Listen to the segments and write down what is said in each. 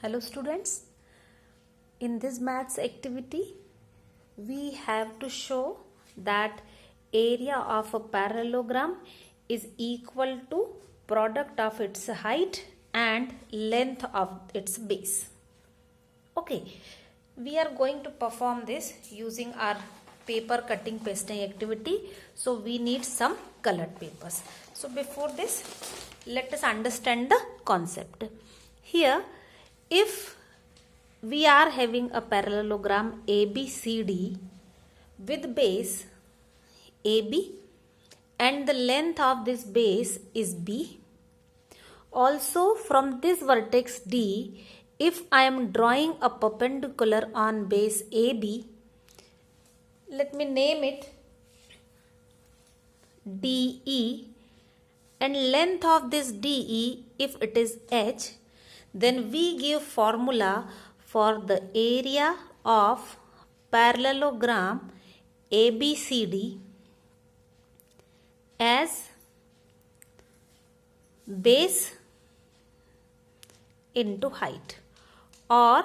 Hello students, in this maths activity we have to show that area of a parallelogram is equal to product of its height and length of its base. Okay, we are going to perform this using our paper cutting pasting activity. So we need some colored papers. So before this, let us understand the concept. Here, if we are having a parallelogram ABCD with base AB and the length of this base is B. Also from this vertex D, if I am drawing a perpendicular on base AB, let me name it DE, and length of this DE, if it is H, then we give formula for the area of parallelogram ABCD as base into height or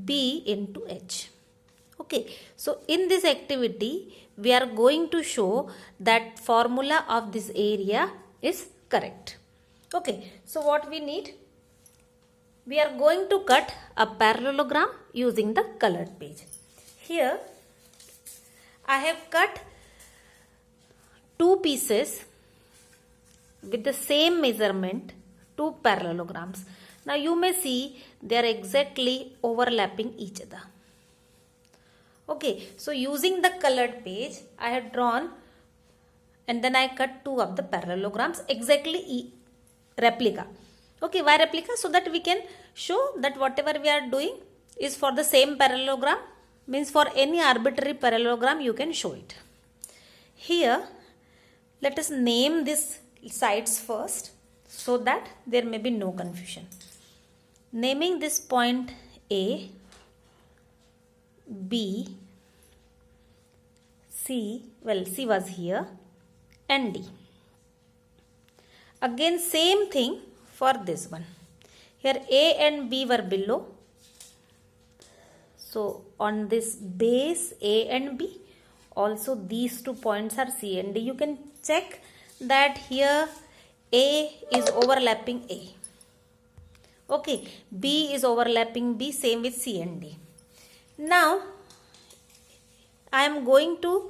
B into H. Okay, so in this activity we are going to show that formula of this area is correct. Okay, so what we need? We are going to cut a parallelogram using the colored page. Here I have cut two pieces with the same measurement, two parallelograms. Now you may see they are exactly overlapping each other. Okay, so using the colored page, I had drawn and then I cut two of the parallelograms exactly replica. Okay, why replica? So that we can show that whatever we are doing is for the same parallelogram, means for any arbitrary parallelogram you can show it. Here, let us name these sides first so that there may be no confusion. Naming this point A, B, C, well C was here, and D. Again same thing for this one. Here A and B were below. So on this base A and B, also these 2 points are C and D. You can check that here A is overlapping A. Okay, B is overlapping B, same with C and D. Now I am going to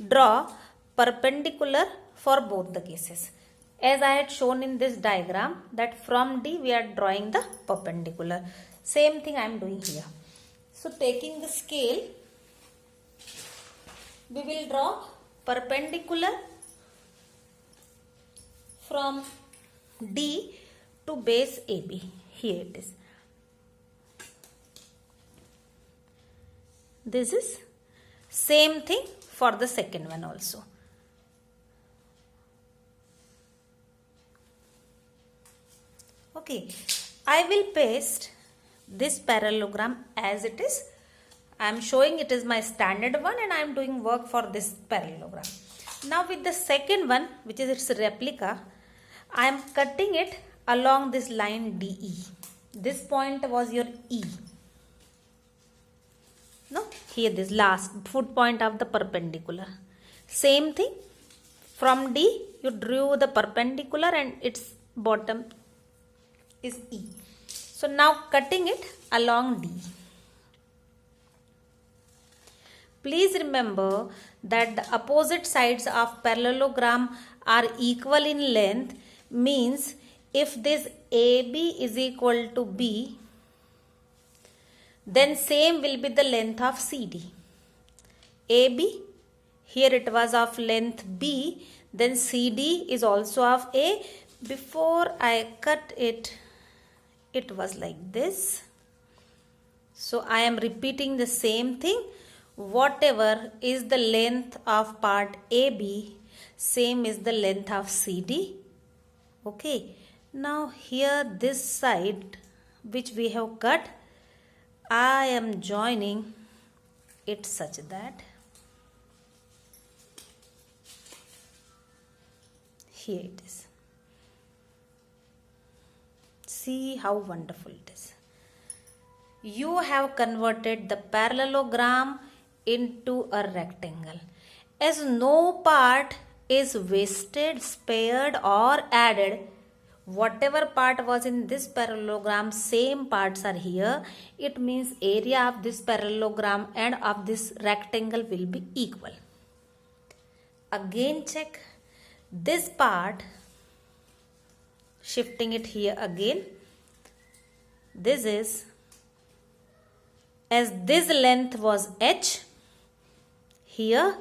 draw perpendicular for both the cases. As I had shown in this diagram that from D we are drawing the perpendicular. Same thing I am doing here. So taking the scale, we will draw perpendicular from D to base AB. Here it is. This is same thing for the second one also. Okay, I will paste this parallelogram as it is. I am showing it is my standard one and I am doing work for this parallelogram. Now with the second one, which is its replica, I am cutting it along this line DE. This point was your E. No, here this last foot point of the perpendicular. Same thing, from D you drew the perpendicular and its bottom is E. So now cutting it along D. Please remember that the opposite sides of parallelogram are equal in length, means if this AB is equal to B, then same will be the length of CD. AB, here it was of length B, then CD is also of A. Before I cut it, it was like this. So I am repeating the same thing. Whatever is the length of part AB, same is the length of CD. Okay. Now here this side which we have cut, I am joining it such that here it is. See how wonderful it is. You have converted the parallelogram into a rectangle. As no part is wasted, spared or added, whatever part was in this parallelogram, same parts are here. It means area of this parallelogram and of this rectangle will be equal. Again check this part, shifting it here again. This is, as this length was h, here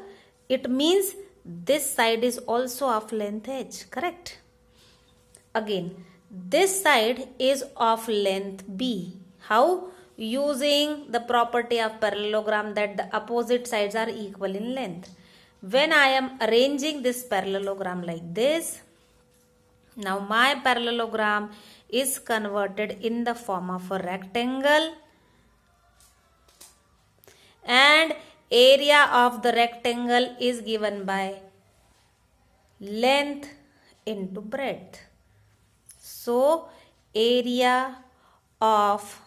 it means this side is also of length h, correct? Again, this side is of length b. How? Using the property of parallelogram that the opposite sides are equal in length. When I am arranging this parallelogram like this, now my parallelogram is converted in the form of a rectangle, and area of the rectangle is given by length into breadth. So area of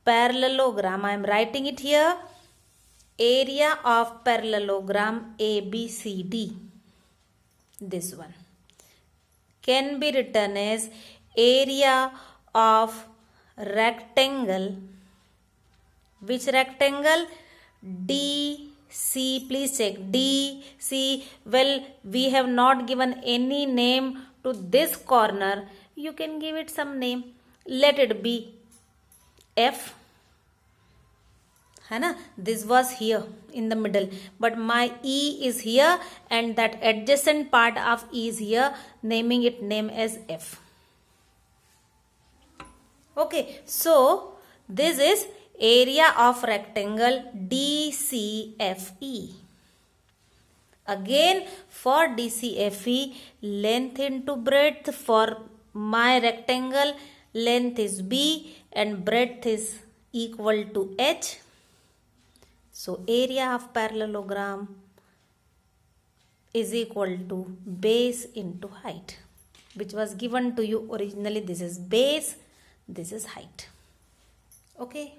parallelogram, I am writing it here, area of parallelogram ABCD, this one, can be written as area of rectangle. Which rectangle? DC. Please check. DC. Well, we have not given any name to this corner. You can give it some name. Let it be F. है ना? This was here in the middle, but my E is here and that adjacent part of E is here, naming it name as F. Okay, so this is area of rectangle DCFE. Again, for DCFE, length into breadth. For my rectangle, length is B and breadth is equal to H. So area of parallelogram is equal to base into height, which was given to you originally. This is base, this is height. Okay.